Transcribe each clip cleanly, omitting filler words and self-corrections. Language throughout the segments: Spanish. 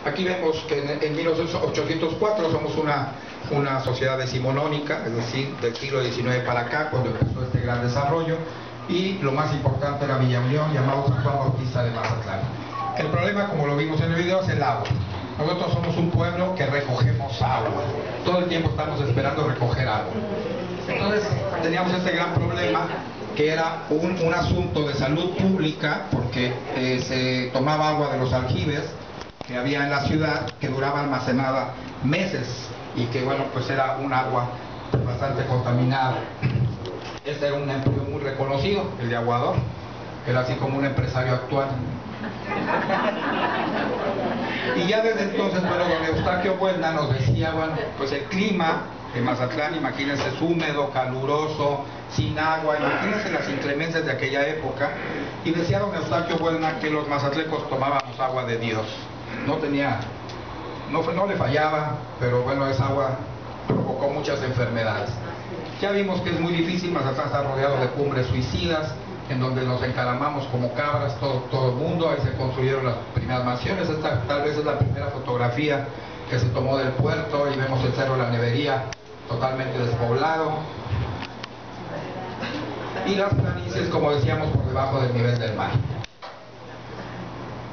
Aquí vemos que en 1804 somos una sociedad decimonónica, es decir, del siglo XIX para acá, cuando empezó este gran desarrollo, y lo más importante era Villa Unión, llamado San Juan Bautista de Mazatlán. El problema, como lo vimos en el video, es el agua. Nosotros somos un pueblo que recogemos agua. Todo el tiempo estamos esperando recoger agua. Entonces teníamos este gran problema, que era un asunto de salud pública, porque se tomaba agua de los aljibes que había en la ciudad, que duraba almacenada meses, y que bueno, pues era un agua bastante contaminada. Este era un empleo muy reconocido, el de aguador, que era así como un empresario actual. Y ya desde entonces, bueno, don Eustaquio Buelna nos decía, bueno, pues el clima de Mazatlán, imagínense, es húmedo, caluroso, sin agua, imagínense las inclemencias de aquella época. Y decía don Eustaquio Buelna que los mazatlecos tomábamos agua de Dios. No le fallaba, pero bueno, esa agua provocó muchas enfermedades. Ya vimos que es muy difícil, Mazatlán está rodeado de cumbres suicidas, en donde nos encaramamos como cabras todo el mundo. Ahí se construyeron las primeras mansiones. Esta tal vez es la primera fotografía que se tomó del puerto, y vemos el Cerro de la Nevería totalmente despoblado, y las planicies, como decíamos, por debajo del nivel del mar.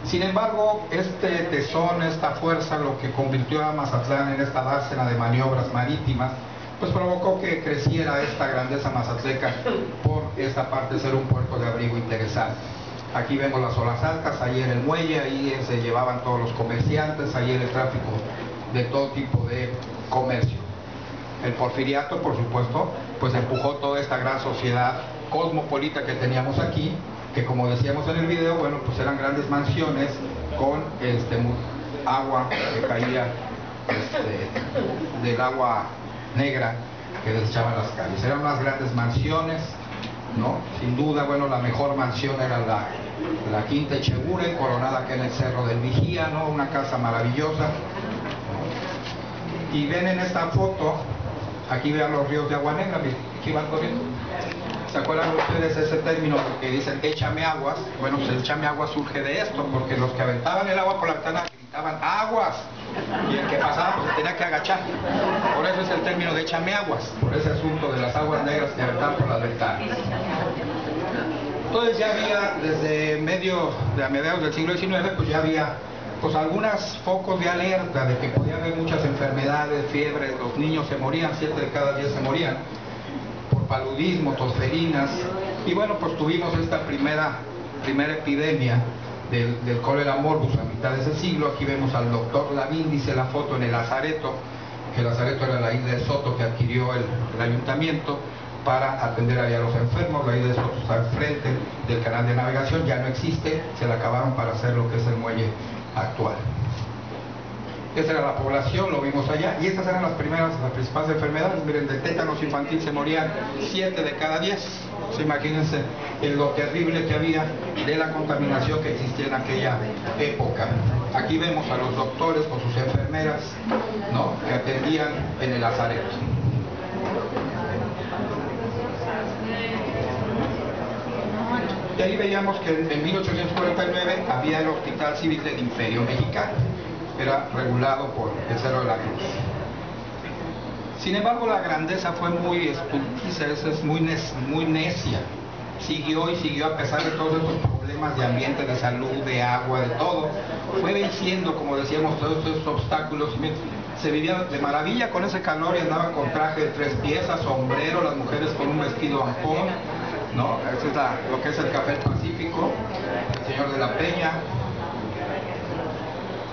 Sin embargo, este tesón, esta fuerza, lo que convirtió a Mazatlán en esta dársena de maniobras marítimas, pues provocó que creciera esta grandeza mazatleca por esta parte de ser un puerto de abrigo interesante. Aquí vemos las olas altas, ahí en el muelle, ahí se llevaban todos los comerciantes, ahí en el tráfico de todo tipo de comercio. El porfiriato, por supuesto, pues empujó toda esta gran sociedad cosmopolita que teníamos aquí, que como decíamos en el video, bueno, pues eran grandes mansiones con agua que caía del agua negra que desechaban las calles. Eran unas grandes mansiones, ¿no? Sin duda, bueno, la mejor mansión era la Quinta Echeguren, coronada aquí en el Cerro del Vigía, ¿no? Una casa maravillosa, ¿no? Y ven en esta foto, aquí vean los ríos de agua negra, aquí van corriendo. ¿Se acuerdan ustedes ese término que dicen échame aguas? Bueno, pues el échame aguas surge de esto, porque los que aventaban el agua por la ventana gritaban aguas, y el que pasaba pues se tenía que agachar. Por eso es el término de échame aguas, por ese asunto de las aguas negras que aventaban por las ventanas. Entonces ya había, desde mediados del siglo XIX, pues ya había pues algunos focos de alerta de que podía haber muchas enfermedades, fiebres, los niños se morían, 7 de cada 10 se morían por paludismo, tosferinas, y bueno, pues tuvimos esta primera epidemia del cólera morbus a mitad de ese siglo. Aquí vemos al doctor Lavín, dice la foto, en el lazareto, que el lazareto era la isla de Soto que adquirió el ayuntamiento para atender allá a los enfermos. La isla de Soto está al frente del canal de navegación, ya no existe, se la acabaron para hacer lo que es el muelle actual. Esta era la población, lo vimos allá, y estas eran las principales enfermedades. Miren, de tétanos infantil se morían 7 de cada 10. Imagínense lo terrible que había de la contaminación que existía en aquella época. Aquí vemos a los doctores con sus enfermeras, ¿no?, que atendían en el lazareto. Y ahí veíamos que en 1849 había el Hospital Civil del Imperio Mexicano. Era regulado por el Cerro de la Cruz. Sin embargo, la grandeza fue muy estulticia, es muy necia. Siguió y siguió a pesar de todos estos problemas de ambiente, de salud, de agua, de todo. Fue venciendo, como decíamos, todos estos obstáculos. Se vivía de maravilla con ese calor y andaban con traje de 3 piezas, sombrero, las mujeres con un vestido ampón, ¿no? Eso es lo que es el Café Pacífico, el Señor de la Peña.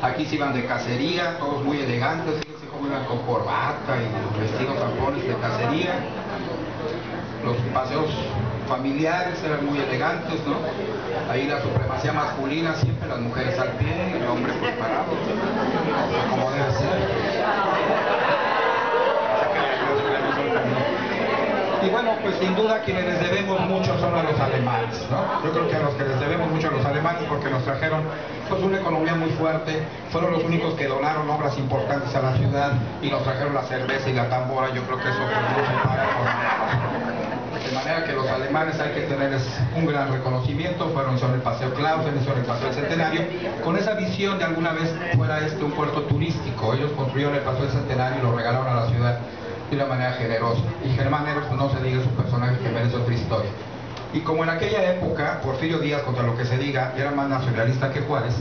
Aquí se iban de cacería, todos muy elegantes, fíjense cómo iban con corbata y los vestidos zampones de cacería. Los paseos familiares eran muy elegantes, ¿no? Ahí la supremacía masculina, siempre las mujeres al pie y el hombre pues parado, como debe ser. Y bueno, pues sin duda quienes les debemos mucho son a los alemanes, ¿no? Yo creo que a los que les debemos mucho a los alemanes, porque nos trajeron pues una economía muy fuerte, fueron los únicos que donaron obras importantes a la ciudad y nos trajeron la cerveza y la tambora. Yo creo que eso pues no se paga De manera que los alemanes, hay que tenerles un gran reconocimiento. Fueron sobre el Paseo Clausen, sobre el Paseo del Centenario, con esa visión de alguna vez fuera un puerto turístico. Ellos construyeron el Paseo del Centenario y lo regalaron a la ciudad de una manera generosa. Y Germán Heroes, pues no se diga, su personaje que merece otra historia. Y como en aquella época Porfirio Díaz, contra lo que se diga, era más nacionalista que Juárez,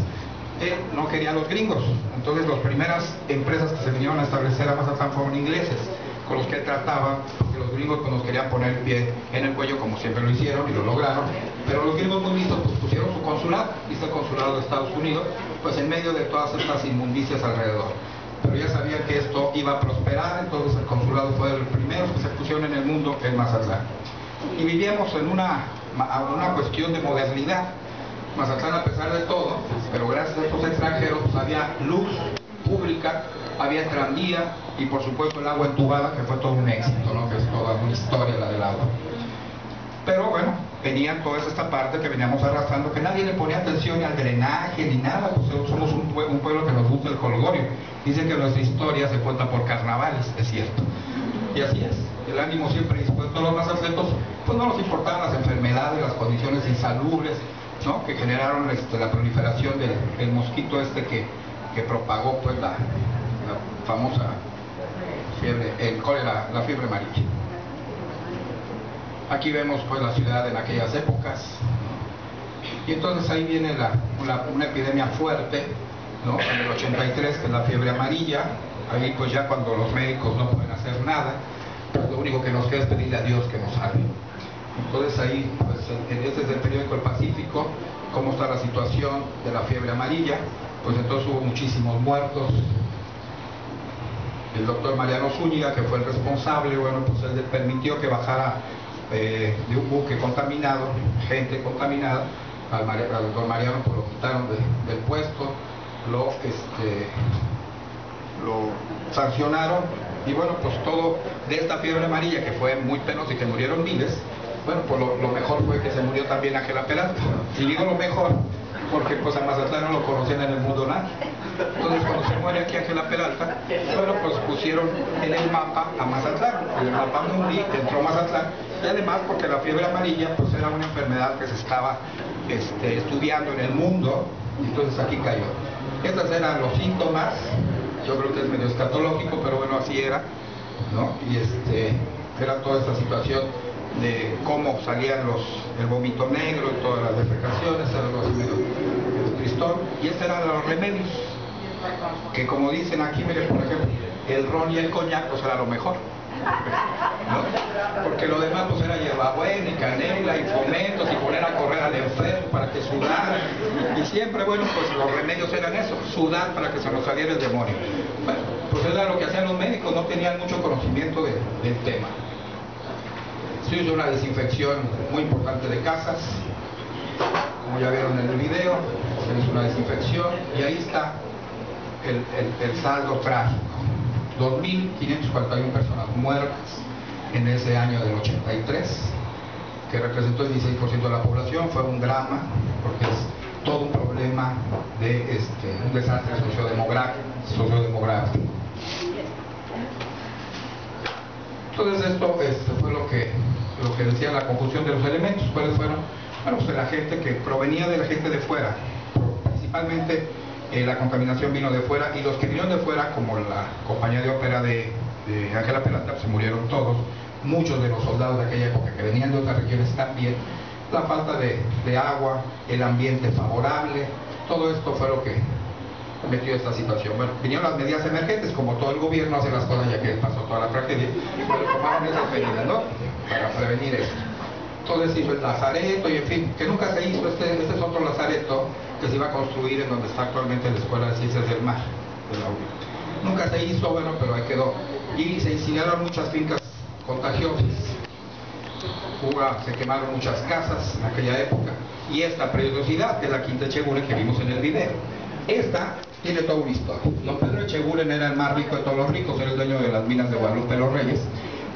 él no quería a los gringos. Entonces las primeras empresas que se vinieron a establecer a Mazatlán fueron ingleses, con los que él trataba, porque los gringos pues, nos querían poner el pie en el cuello, como siempre lo hicieron y lo lograron. Pero los gringos muy listos pues pusieron su consulado, y el consulado de Estados Unidos, pues en medio de todas estas inmundicias alrededor. Pero ya sabían que esto iba a prosperar, entonces el consulado fue de los primeros que se pusieron en el mundo en Mazatlán. Y vivíamos en una cuestión de modernidad. Mazatlán, a pesar de todo, pero gracias a estos extranjeros, pues había luz pública, había tranvía y por supuesto el agua entubada, que fue todo un éxito, ¿no? Que es toda una historia la del agua. Pero bueno, venían toda esta parte que veníamos arrastrando, que nadie le ponía atención ni al drenaje ni nada, pues somos un pueblo que nos gusta el jolgorio. Dicen que nuestra historia se cuenta por carnavales, es cierto. Y así es, el ánimo siempre dispuesto. Los mazatlecos, pues no nos importaban las enfermedades, las condiciones insalubres, ¿no? Que generaron la proliferación del mosquito que propagó pues la famosa fiebre, el cólera, la fiebre amarilla. Aquí vemos pues la ciudad en aquellas épocas, y entonces ahí viene una epidemia fuerte, ¿no? En el 83, que es la fiebre amarilla. Ahí pues ya cuando los médicos no pueden hacer nada, pues lo único que nos queda es pedirle a Dios que nos salve. Entonces ahí, pues este es el periódico El Pacífico, cómo está la situación de la fiebre amarilla. Pues entonces hubo muchísimos muertos. El doctor Mariano Zúñiga, que fue el responsable, bueno, pues él permitió que bajara de un buque contaminado, gente contaminada, al doctor Mariano pues lo quitaron del puesto, lo sancionaron, y bueno, pues todo de esta fiebre amarilla, que fue muy penosa y que murieron miles. Bueno, pues lo mejor fue que se murió también Ángela Peralta. Y digo lo mejor porque pues a Mazatlán no lo conocían en el mundo nadie. Entonces cuando se muere aquí Ángela Peralta, bueno, pues pusieron en el mapa a Mazatlán. En el mapa mundi entró Mazatlán, y además porque la fiebre amarilla pues era una enfermedad que se estaba estudiando en el mundo, y entonces aquí cayó. Estos eran los síntomas. Yo creo que es medio escatológico, pero bueno, así era, ¿no? Y era toda esta situación de cómo salían el vómito negro y todas las defecaciones, era algo así medio tristón. Y estos eran los remedios, que como dicen aquí, miren, por ejemplo, el ron y el coñac pues era lo mejor, ¿no? Porque lo demás pues era hierbabuena y canela y fomentos y poner a correr al enfermo para que sudara, y siempre, bueno, pues los remedios eran eso, sudar para que se nos saliera el demonio. Bueno, pues era lo que hacían los médicos, no tenían mucho conocimiento del tema. Se hizo una desinfección muy importante de casas, como ya vieron en el video, se hizo una desinfección, y ahí está el saldo trágico. 2.541 personas muertas en ese año del 83, que representó el 16% de la población. Fue un drama, porque es todo un problema de un desastre sociodemográfico. Entonces esto fue lo que decía la conjunción de los elementos. ¿Cuáles fueron? Bueno, pues la gente que provenía de la gente de fuera, principalmente la contaminación vino de fuera, y los que vinieron de fuera, como la compañía de ópera de Ángela Peralta, se murieron todos. Muchos de los soldados de aquella época que venían de otras regiones también. La falta de agua, el ambiente favorable, todo esto fue lo que metió esta situación. Bueno, vinieron las medidas emergentes, como todo el gobierno hace las cosas ya que pasó toda la tragedia, pero tomaron esas medidas, ¿no? Para prevenir esto. Entonces hizo el lazareto, y en fin, que nunca se hizo. Este es otro lazareto que se iba a construir en donde está actualmente la Escuela de Ciencias del Mar de la UNAM. Nunca se hizo, bueno, pero ahí quedó. Y se incineraron muchas fincas contagiosas. Se quemaron muchas casas en aquella época. Y esta preciosidad, que es la Quinta Echeguren que vimos en el video, esta tiene toda una historia. Don Pedro Echeguren era el más rico de todos los ricos, era el dueño de las minas de Guadalupe Los Reyes.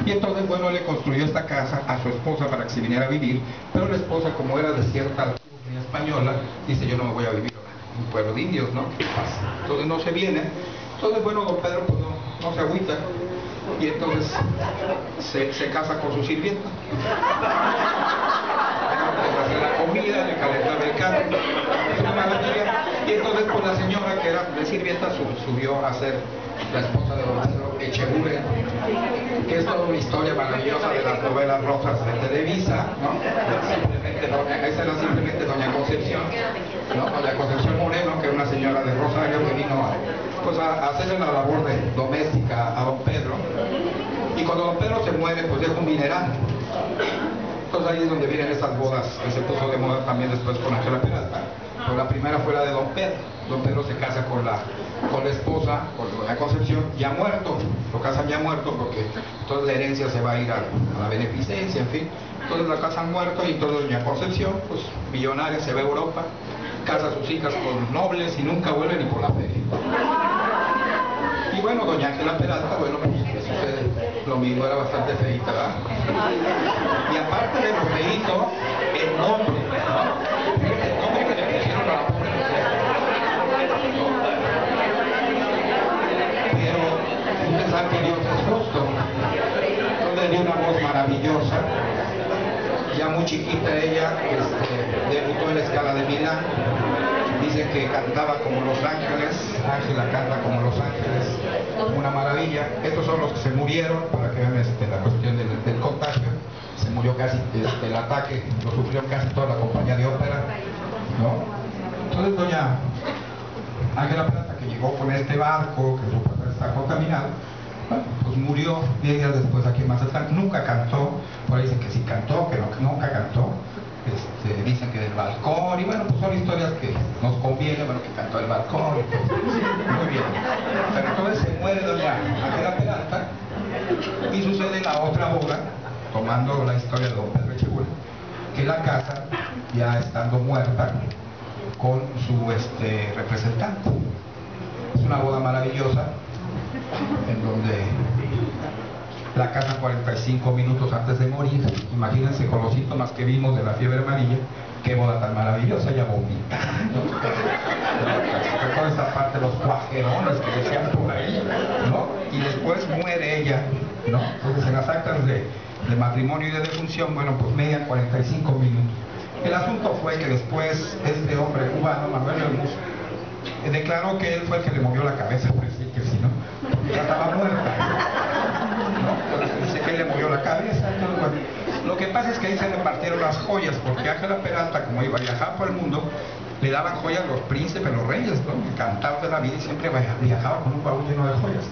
Y entonces, bueno, le construyó esta casa a su esposa para que se viniera a vivir, pero la esposa, como era de cierta alcurnia española, dice: yo no me voy a vivir en un pueblo de indios, ¿no? ¿Qué pasa? Entonces no se viene. Entonces, bueno, don Pedro pues no se agüita, y entonces se casa con su sirvienta. Le hace la comida, le calentaba el carro, es una maravilla. Y entonces pues la señora que era de sirvienta subió a ser la esposa de don Pedro Echeguren, que es toda una historia maravillosa de las novelas rojas de Televisa, ¿no? Esa era simplemente doña Concepción, ¿no? Doña Concepción Moreno, que era una señora de Rosario que vino a hacerle la labor doméstica a don Pedro. Y cuando don Pedro se muere, pues deja un mineral. Entonces ahí es donde vienen esas bodas que se puso de moda también después con Ángela Peralta. Pues la primera fue la de don Pedro. Don Pedro se casa con la esposa, con doña Concepción, ya muerto. Lo casan ya muerto porque toda la herencia se va a ir a la beneficencia, en fin. Entonces la casan muerto y entonces doña Concepción, pues millonaria, se va a Europa, casa a sus hijas con nobles y nunca vuelve ni por la feria. Y bueno, doña Ángela Peralta, bueno, pues le sucede lo mismo, era bastante feíta, ¿verdad? Y aparte de lo feíto, el nombre, ¿no? El nombre que le pusieron a la pobre mujer. Pero usted sabe que Dios es justo. Entonces le dio una voz maravillosa. Ya muy chiquita ella, debutó en la Scala de Milán. Dicen que cantaba como Los Ángeles, Ángela canta como Los Ángeles, una maravilla. Estos son los que se murieron, para que vean la cuestión del contagio. Se murió casi, el ataque lo sufrió casi toda la compañía de ópera, ¿no? Entonces doña Ángela Peralta, que llegó con este barco, que supuestamente está contaminado, bueno, pues murió 10 días después aquí en Mazatlán. Nunca cantó, por ahí dicen que sí cantó, que nunca cantó. Dicen que del balcón, y bueno, pues son historias que nos conviene, bueno, que cantó el balcón, muy bien. Pero entonces se muere doña Ángela Peralta y sucede la otra boda, tomando la historia de don Pedro Echeguren, que la casa, ya estando muerta, con su representante. Es una boda maravillosa, en donde la casa 45 minutos antes de morir. Imagínense con los síntomas que vimos de la fiebre amarilla, qué boda tan maravillosa, ya vomitando, toda esta parte de los cuajerones que decían por ahí, ¿no? Y después muere ella, ¿no? Entonces en las actas de matrimonio y de defunción, bueno, pues media 45 minutos. El asunto fue que después este hombre cubano, Manuel Lemus, declaró que él fue el que le movió la cabeza, pues sí, que si no, ya estaba muerta, ¿no? Entonces dice que él le movió la cabeza. Entonces, bueno, lo que pasa es que ahí se repartieron las joyas, porque Ángela Peralta, como iba a viajar por el mundo, le daban joyas los príncipes, los reyes, ¿no? Encantados de la vida, y siempre viajaba con un baúl lleno de joyas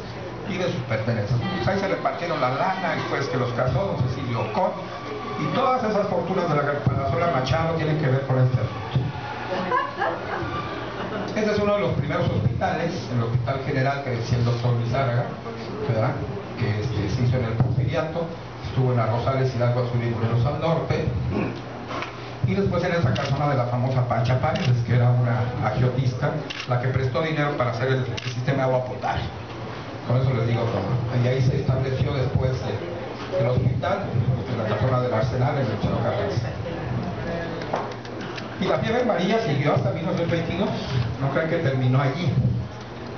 y de sus pertenencias. Pues ahí se repartieron la lana, y pues que los casó don Cecilio Ocón, y todas esas fortunas de la Palazuela Machado tienen que ver con este asunto. Este es uno de los primeros hospitales, el Hospital General que decía el doctor Lizárraga, ¿verdad? Que se hizo en el Porfiriato, estuvo en la Rosales, Hidalgo, Azul y Morelos al norte, y después en esa casona de la famosa Pancha Paredes, que era una agiotista, la que prestó dinero para hacer el sistema de agua potable. Con eso les digo todo. Y ahí se estableció después el hospital, en la casona del Arsenal, en el Charo Carranza. Y la fiebre amarilla siguió hasta 1922, no crean que terminó allí.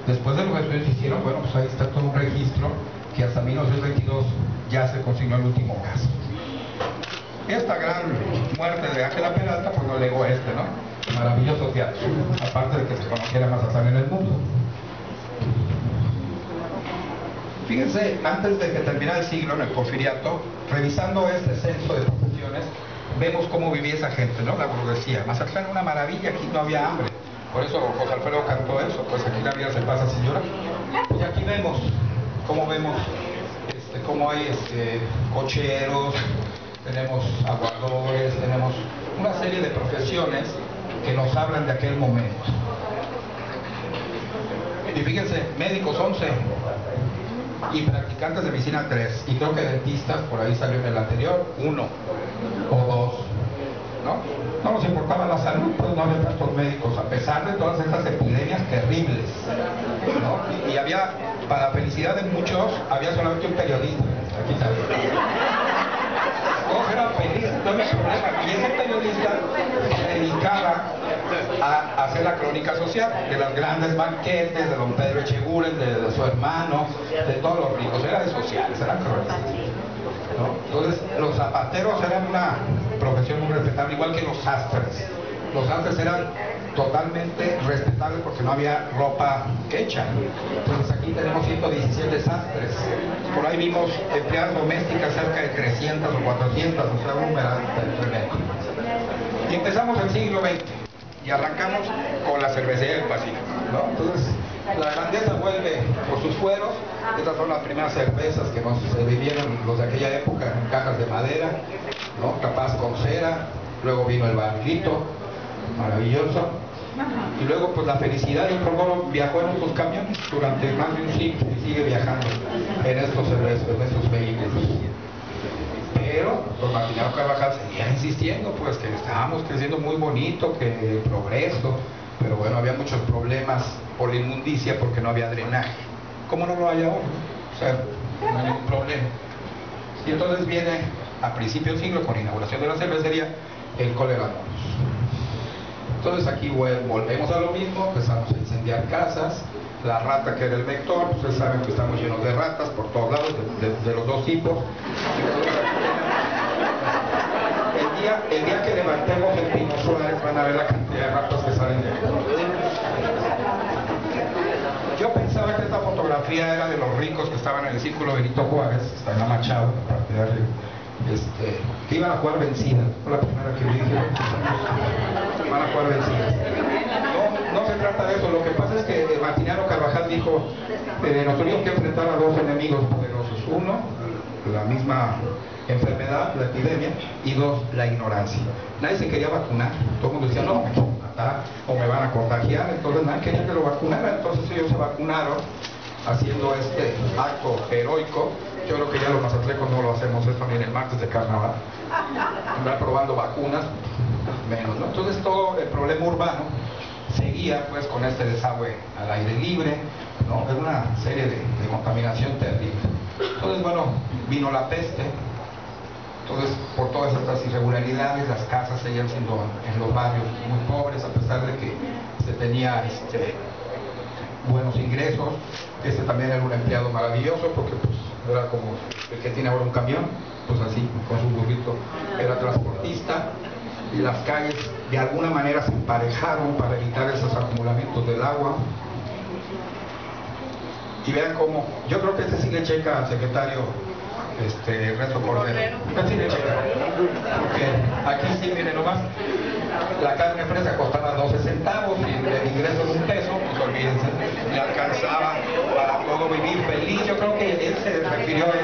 Después de lo que ustedes hicieron, bueno, pues ahí está todo un registro que hasta 1922 ya se consignó el último caso. Esta gran muerte de Ángela Peralta, pues no legó ¿no? Maravilloso teatro, aparte de que se conociera Mazatlán en el mundo. Fíjense, antes de que terminara el siglo, en el Porfiriato, revisando este censo de profesiones, vemos cómo vivía esa gente, ¿no? La burguesía. Mazatlán era una maravilla, aquí no había hambre. Por eso José Alfredo cantó eso, pues aquí la vida se pasa sin llorar. Y aquí vemos cómo hay cocheros, tenemos aguadores, tenemos una serie de profesiones que nos hablan de aquel momento. Y fíjense, médicos 11 y practicantes de medicina 3, y creo que dentistas, por ahí salió en el anterior, 1 o 2, ¿no? No nos importaba la salud, pues no había tantos médicos, a pesar de todas estas epidemias terribles, ¿no? Y había, para felicidad de muchos, había solamente un periodista, aquí está. Todos eran periodistas, no había problema, y ese periodista se dedicaba a hacer la crónica social de los grandes banquetes de don Pedro Echeguren, de su hermano, de todos los ricos. Era de sociales, eran crónicas, ¿no? Entonces los zapateros eran una profesión muy respetable, igual que los sastres. Los sastres eran totalmente respetables porque no había ropa hecha. Entonces aquí tenemos 117 sastres. Por ahí vimos empleadas domésticas cerca de 300 o 400, o sea, un número tremendo. Y empezamos el siglo XX y arrancamos con la cervecería del Pacífico, ¿no? Entonces la grandeza vuelve por sus fueros. Estas son las primeras cervezas que nos vivieron los de aquella época en cajas de madera, ¿no? Capaz con cera. Luego vino el barrilito, maravilloso. Y luego pues la felicidad y el Progoro viajó en estos camiones durante más de un siglo y sigue viajando en estos cervezos, en estos vehículos. Pero don Martiniano Carvajal seguía insistiendo pues que estábamos creciendo muy bonito, que progreso, pero bueno, había muchos problemas por la inmundicia porque no había drenaje. ¿Cómo no lo hay ahora? O sea, no hay ningún problema. Y entonces viene a principios del siglo, con la inauguración de la cervecería, el cólera morbus. Entonces aquí volvemos a lo mismo, empezamos a incendiar casas, la rata que era el vector, ustedes saben que estamos llenos de ratas por todos lados, de los dos tipos. El día que levantemos el Pino Suárez van a ver la cantidad de ratas que salen de ahí. Yo pensaba que esta fotografía era de los ricos que estaban en el Círculo Benito Juárez, está en la Machado, la parte de arriba. Que iban a jugar vencidas, fue la primera que vi, van a jugar vencidas. No se trata de eso, lo que pasa es que Martiniano Carvajal dijo, nos tuvimos que enfrentar a dos enemigos poderosos. Uno, la misma enfermedad, la epidemia, y dos, la ignorancia. Nadie se quería vacunar, todo el mundo decía, no, me van a matar o me van a contagiar, entonces nadie quería que lo vacunara, entonces ellos se vacunaron haciendo este acto heroico. Yo creo que ya los mazatlecos no lo hacemos esto ni en el martes de carnaval, andar probando vacunas, menos, ¿no? Entonces todo el problema urbano seguía pues con este desagüe al aire libre, ¿no? Era una serie de contaminación terrible. Entonces bueno, vino la peste. Entonces por todas estas irregularidades las casas seguían siendo en los barrios muy pobres, a pesar de que se tenía buenos ingresos. También era un empleado maravilloso porque pues era como el que tiene ahora un camión, pues así, con su burrito, era transportista. Y las calles de alguna manera se emparejaron para evitar esos acumulamientos del agua. Y vean cómo, yo creo que este sí le checa al secretario Ernesto Cordero. Sí le checa, porque aquí sí, miren nomás, la carne fresca costaba 12 centavos y el ingreso de un peso, pues olvídense, le alcanzaba para todo vivir feliz. Yo creo que él se refirió a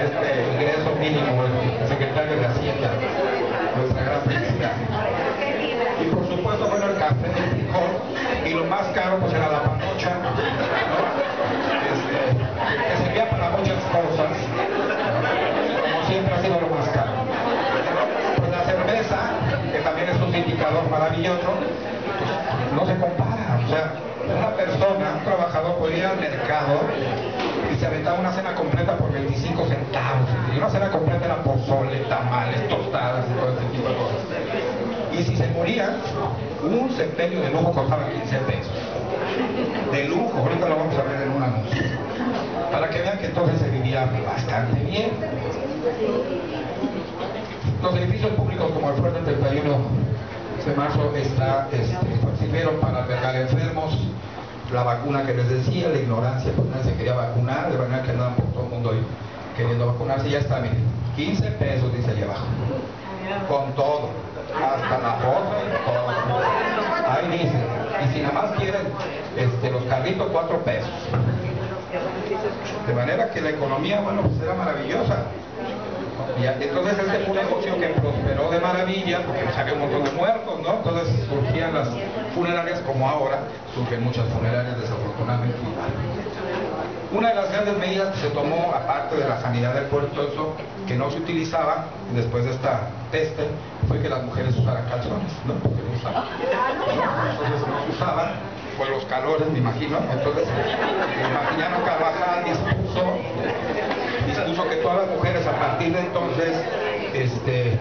este ingreso mínimo, el secretario de Hacienda, nuestra gran felicidad. Y por supuesto, bueno, el café, el frijol, y lo más caro pues era la panocha, ¿no? Que servía para muchas cosas, como siempre ha sido lo más caro. Pues la cerveza, que también es un indicador maravilloso, pues no se compara. O sea, una persona, un trabajador podía ir al mercado y se aventaba una cena completa por 25 centavos. Y una cena completa era pozole, tamales, tostadas y todo ese tipo de cosas. Y si se moría, un sepelio de lujo costaba 15 pesos. De lujo, ahorita lo vamos a ver en un anuncio. Para que vean que entonces se vivía bastante bien. Los edificios públicos como el Fuerte 31 de marzo sirvieron para albergar enfermos, la vacuna que les decía, la ignorancia, pues nadie se quería vacunar, de manera que andaban por todo el mundo ahí queriendo vacunarse. Ya está, miren, 15 pesos dice allá abajo, con todo, hasta la foto y todo. Ahí dice, y si nada más quieren los carritos, 4 pesos. De manera que la economía, bueno, pues era maravillosa. Y entonces este fue un negocio que prosperó de maravilla, porque pues había un montón de muertos, ¿no? Entonces surgían las funerarias, como ahora surgen muchas funerarias, desafortunadamente. Una de las grandes medidas que se tomó, aparte de la sanidad del puerto, eso que no se utilizaba después de esta peste, fue que las mujeres usaran calzones, ¿no? Porque no usaban. Entonces no se usaban por los calores, me imagino. Entonces Martiniano Carvajal dispuso que todas las mujeres a partir de entonces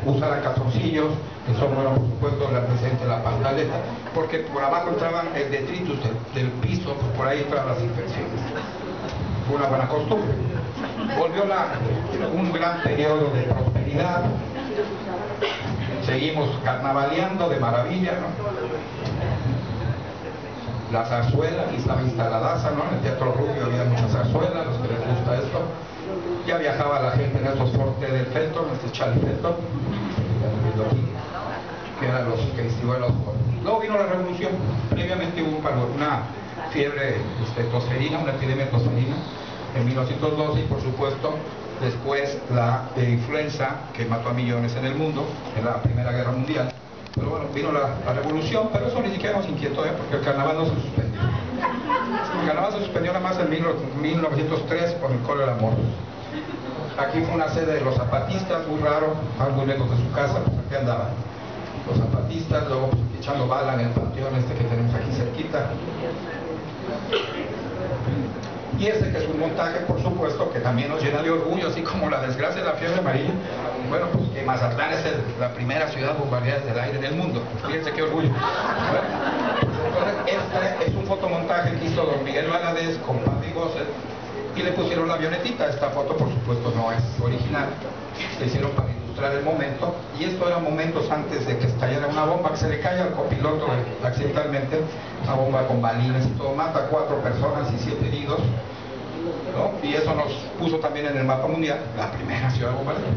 usaran calzoncillos, que son, bueno, por supuesto, el antecedente de la pantaleta, porque por abajo entraban el detritus del piso, pues por ahí entraban las infecciones. Fue una buena costumbre. Volvió un gran periodo de prosperidad. Seguimos carnavaleando de maravilla, ¿no? La zarzuela, aquí estaba instaladaza, ¿no? En el Teatro Rubio había muchas zarzuelas, los que les gusta esto. Ya viajaba la gente en estos Forte del Felton, Charlie Felton, que eran los que distribuían los jóvenes. Luego vino la revolución. Previamente hubo una fiebre tosferina, una epidemia tosferina en 1912, y por supuesto después la influenza que mató a millones en el mundo en la Primera Guerra Mundial. Pero bueno, vino la revolución, pero eso ni siquiera nos inquietó, porque el carnaval no se suspendió. El carnaval se suspendió nada más en 1903 por el cólera morbus. Aquí fue una sede de los zapatistas, muy raro, algo lejos de su casa, pues aquí andaban los zapatistas, luego pues echando bala en el panteón que tenemos aquí cerquita. Y que es un montaje, por supuesto, que también nos llena de orgullo, así como la desgracia de la fiebre amarilla. Bueno, pues que Mazatlán es la primera ciudad bombardeada desde el aire en el mundo. Fíjense qué orgullo. Bueno, entonces, este es un fotomontaje que hizo don Miguel Valadez con Padre Gosset, y le pusieron la avionetita. Esta foto, por supuesto, no es original. Se hicieron para ilustrar el momento, y esto era momentos antes de que estallara una bomba, que se le cae al copiloto accidentalmente, una bomba con balines y todo, mata a 4 personas y 7 heridos, ¿no? Y eso nos puso también en el mapa mundial, la primera ciudad bombardeada.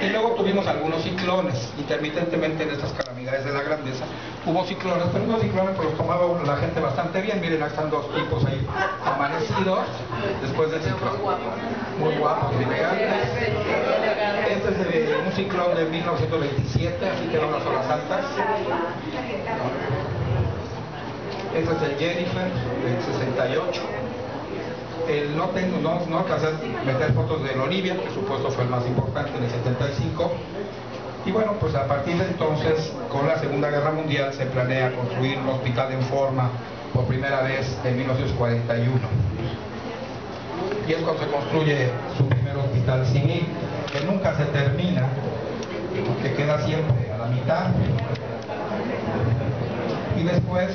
Y luego tuvimos algunos ciclones, intermitentemente en estas calamidades de la grandeza, hubo ciclones, pero unos ciclones pues los tomaba la gente bastante bien. Miren, aquí están 2 tipos ahí amanecidos después del ciclón, muy guapos y elegantes. Este es de un ciclón de 1927, así quedaron las horas altas. Este es el Jennifer del 68. No alcancé a meter fotos del Olivia, que por supuesto fue el más importante en el 75. Y bueno, pues a partir de entonces, con la Segunda Guerra Mundial, se planea construir un hospital en forma por primera vez en 1941. Y es cuando se construye su primer hospital civil, que nunca se termina, que queda siempre a la mitad. Y después,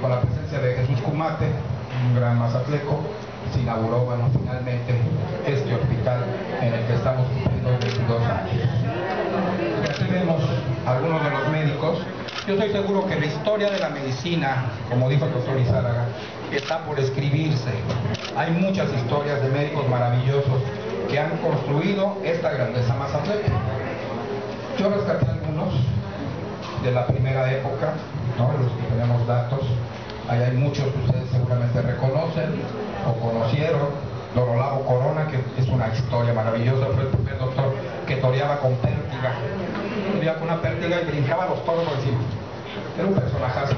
con la presencia de Jesús Cumate, un gran mazatleco, se inauguró, bueno, finalmente este hospital en el que estamos cumpliendo 22 años. Y aquí vemos algunos de los médicos. Yo estoy seguro que la historia de la medicina, como dijo el doctor Izárraga, está por escribirse. Hay muchas historias de médicos maravillosos que han construido esta grandeza mazatleca. Yo rescaté algunos de la primera época, ¿no? Los que tenemos datos. Ahí hay muchos que ustedes seguramente reconocen o conocieron. Don Olavo Corona, que es una historia maravillosa, fue el primer doctor que toreaba con pértiga. Toreaba con una pértiga y brincaba los toros por encima. Era un personajazo.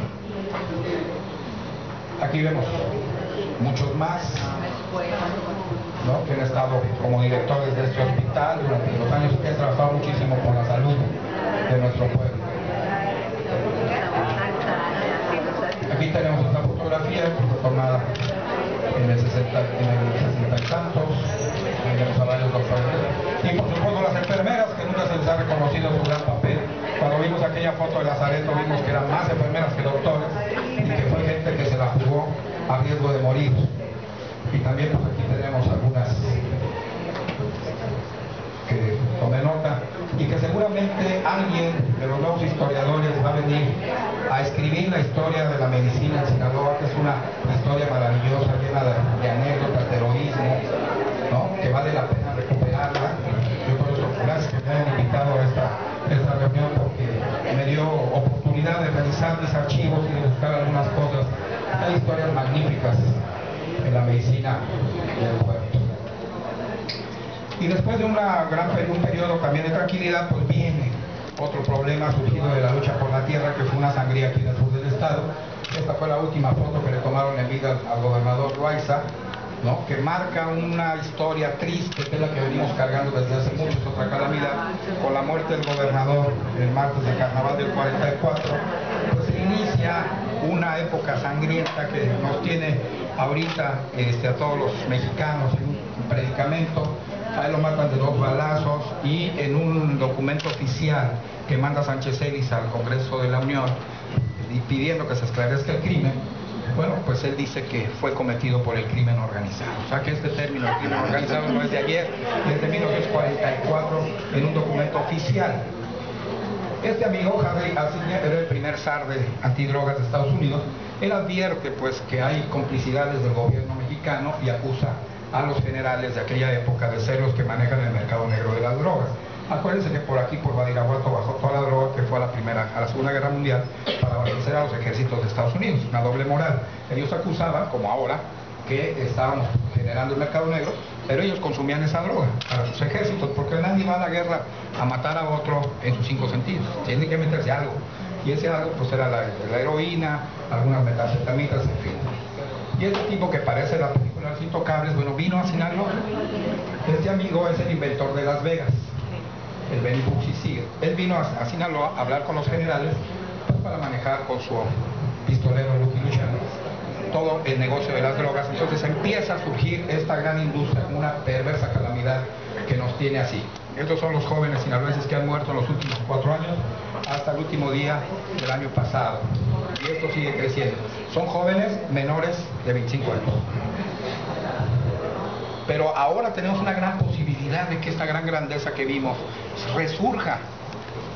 Aquí vemos muchos más, ¿no?, que han estado como directores de este hospital durante los años que han trabajado muchísimo por la salud de nuestro pueblo. Aquí tenemos esta fotografía tomada en el 60 y tantos. Tenemos a varios doctores. Y por supuesto las enfermeras, que nunca se les ha reconocido su gran papel. Cuando vimos aquella foto de Lazareto, vimos que eran más enfermeras que doctores, y que fue gente que se la jugó a riesgo de morir. Y también pues aquí tenemos algunas que tomé nota, y que seguramente alguien de los nuevos historiadores va a venir a escribir la historia de la medicina en Sinaloa, que es una historia maravillosa, llena de anécdotas, de heroísmo, ¿no?, que vale la pena recuperarla. Yo por eso, gracias que me hayan invitado a esta reunión, porque me dio oportunidad de revisar mis archivos y de buscar algunas cosas. Hay historias magníficas en la medicina del pueblo. Y después de un periodo también de tranquilidad, pues viene otro problema surgido de la lucha por la tierra, que fue una sangría aquí en el sur del estado. Esta fue la última foto que le tomaron en vida al gobernador Loaiza, ¿no?, que marca una historia triste, que es la que venimos cargando desde hace mucho. Es otra calamidad. Con la muerte del gobernador el martes de carnaval del 44, pues se inicia una época sangrienta que nos tiene ahorita a todos los mexicanos en un predicamento. A él lo matan de 2 balazos y en un documento oficial que manda Sánchez Celis al Congreso de la Unión y pidiendo que se esclarezca el crimen, bueno, pues él dice que fue cometido por el crimen organizado. O sea que este término, el crimen organizado, no es de ayer, es de 1944 en un documento oficial. Este amigo, Harry Anslinger, era el primer zar de antidrogas de Estados Unidos. Él advierte pues que hay complicidades del gobierno mexicano y acusa a los generales de aquella época de ser los que manejan el mercado negro de las drogas. Acuérdense que por aquí, por Badiraguato, bajó toda la droga que fue a la Segunda Guerra Mundial para abastecer a los ejércitos de Estados Unidos, una doble moral. Ellos acusaban, como ahora, que estábamos generando el mercado negro, pero ellos consumían esa droga para sus ejércitos, porque nadie va a la guerra a matar a otro en sus 5 sentidos, tiene que meterse algo, y ese algo pues era la heroína, algunas metanfetaminas, en fin. Y este tipo que parece la película Los Intocables, bueno, vino a Sinaloa. Este amigo es el inventor de Las Vegas, el Benny Buxi Seeger. Él vino a Sinaloa a hablar con los generales pues, para manejar con su pistolero Lucky Luciano todo el negocio de las drogas. Entonces empieza a surgir esta gran industria, una perversa calamidad que nos tiene así. Estos son los jóvenes sinaloenses que han muerto en los últimos 4 años hasta el último día del año pasado. Y esto sigue creciendo. Son jóvenes menores de 25 años. Pero ahora tenemos una gran posibilidad de que esta gran grandeza que vimos resurja.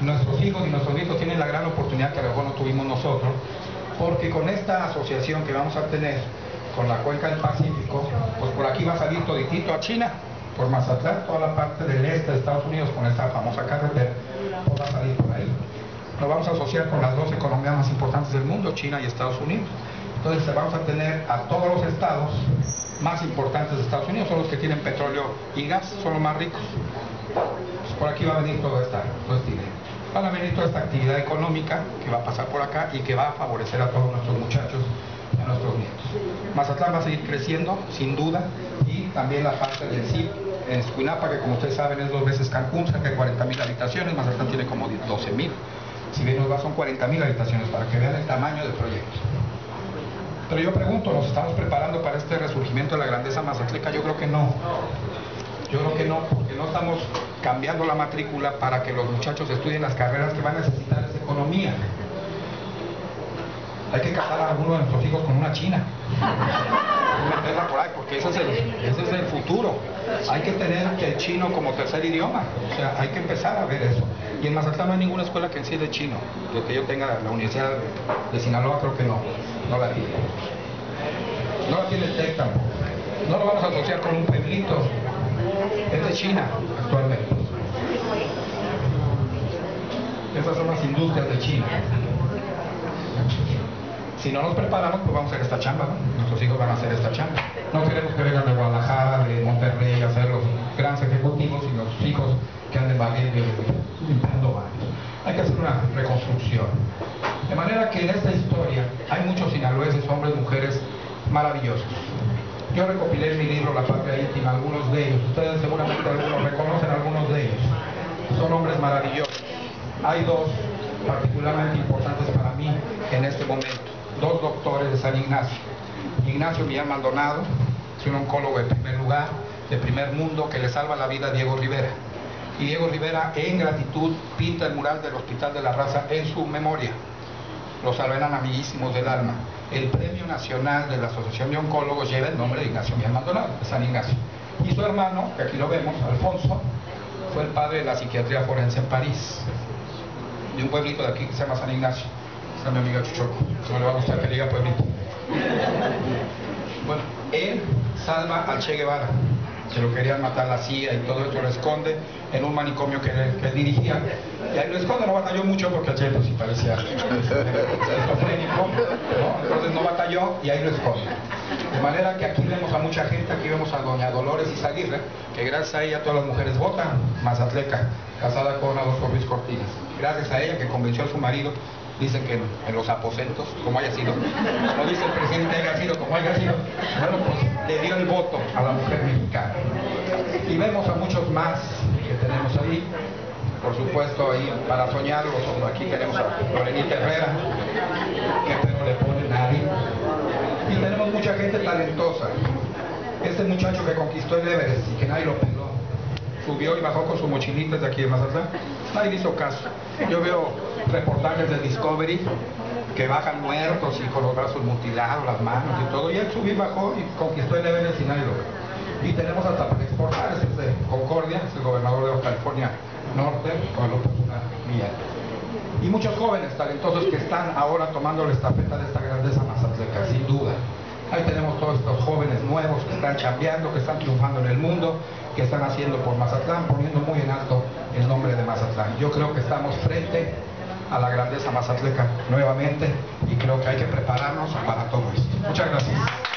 Nuestros hijos y nuestros nietos tienen la gran oportunidad que a lo mejor no tuvimos nosotros, porque con esta asociación que vamos a tener con la cuenca del Pacífico, pues por aquí va a salir toditito a China, por Mazatlán, toda la parte del este de Estados Unidos con esta famosa carretera, pues va a salir por ahí. Nos vamos a asociar con las 2 economías más importantes del mundo, China y Estados Unidos. Entonces vamos a tener a todos los estados más importantes de Estados Unidos, son los que tienen petróleo y gas, son los más ricos. Pues por aquí va a venir todo este dinero. Van a venir toda esta actividad económica que va a pasar por acá y que va a favorecer a todos nuestros muchachos y a nuestros nietos. Mazatlán va a seguir creciendo, sin duda, y también la parte del CIP en Escuinapa, que como ustedes saben es 2 veces Cancún, cerca de 40,000 habitaciones, Mazatlán tiene como 12,000. Si bien nos va, son 40,000 habitaciones, para que vean el tamaño del proyecto. Pero yo pregunto, ¿nos estamos preparando para este resurgimiento de la grandeza mazatleca? Yo creo que no. Yo creo que no, porque no estamos cambiando la matrícula para que los muchachos estudien las carreras que van a necesitar esa economía. Hay que casar a alguno de nuestros hijos con una china. Meterla por ahí, porque ese es el futuro. Hay que tener el chino como tercer idioma. O sea, hay que empezar a ver eso. Y en Mazatlán no hay ninguna escuela que enseñe chino. Lo que yo tenga, la Universidad de Sinaloa creo que no la tiene. No la tiene el TEC tampoco. No lo vamos a asociar con un pueblito. Es de China actualmente. Estas son las industrias de China. Si no nos preparamos, pues vamos a hacer esta chamba, ¿no? Nuestros hijos van a hacer esta chamba. No queremos que vengan de Guadalajara, de Monterrey, a ser los grandes ejecutivos y los hijos que anden valiendo y limpiando baños. Hay que hacer una reconstrucción. De manera que en esta historia hay muchos sinaloenses, hombres, mujeres maravillosos. Yo recopilé en mi libro La Patria Íntima algunos de ellos. Ustedes seguramente algunos reconocen algunos de ellos. Son hombres maravillosos. Hay 2 particularmente importantes para mí en este momento. 2 doctores de San Ignacio. Ignacio Millán Maldonado, es un oncólogo de primer lugar, de primer mundo, que le salva la vida a Diego Rivera. Y Diego Rivera, en gratitud, pinta el mural del Hospital de la Raza en su memoria. Los eran amiguísimos del alma. El Premio Nacional de la Asociación de Oncólogos lleva el nombre de Ignacio Millán Maldonado, de San Ignacio. Y su hermano, que aquí lo vemos, Alfonso, fue el padre de la psiquiatría forense en París, de un pueblito de aquí que se llama San Ignacio. Está mi amiga Chuchoco, no le va a gustar que diga pueblito. Bueno, él salva al Che Guevara, que lo querían matar la CIA y todo eso, lo esconde en un manicomio que él dirigía, y ahí lo esconde. No batalló mucho porque el Che pues sí parecía esquizofrénico, ¿no? Entonces no batalló y ahí lo esconde. De manera que aquí vemos a mucha gente, aquí vemos a doña Dolores Izaguirre, que gracias a ella todas las mujeres votan, mazatleca, casada con Adolfo Ruiz Cortines. Gracias a ella que convenció a su marido. Dicen que en los aposentos, como haya sido, no dice el presidente haya sido, como haya sido, bueno, pues le dio el voto a la mujer mexicana. Y vemos a muchos más que tenemos ahí, por supuesto ahí para soñarlos. Aquí tenemos a Lorenita Herrera, que pero le pone nadie. Y tenemos mucha gente talentosa. Este muchacho que conquistó el Everest y que nadie lo peló, subió y bajó con su mochilita de aquí de Mazatlán. Nadie le hizo caso. Yo veo reportajes de Discovery que bajan muertos y con los brazos mutilados, las manos y todo. Y él subió y bajó y conquistó el Everest y nadie lo ve. Y tenemos hasta para exportar, este es de Concordia, es el gobernador de Baja California Norte, con lo personal mía. Y muchos jóvenes talentosos que están ahora tomando la estafeta de esta grandeza mazatleca, sin duda. Ahí tenemos todos estos jóvenes nuevos que están chambeando, que están triunfando en el mundo, que están haciendo por Mazatlán, poniendo muy en alto el nombre de Mazatlán. Yo creo que estamos frente a la grandeza mazatleca nuevamente y creo que hay que prepararnos para todo esto. Muchas gracias.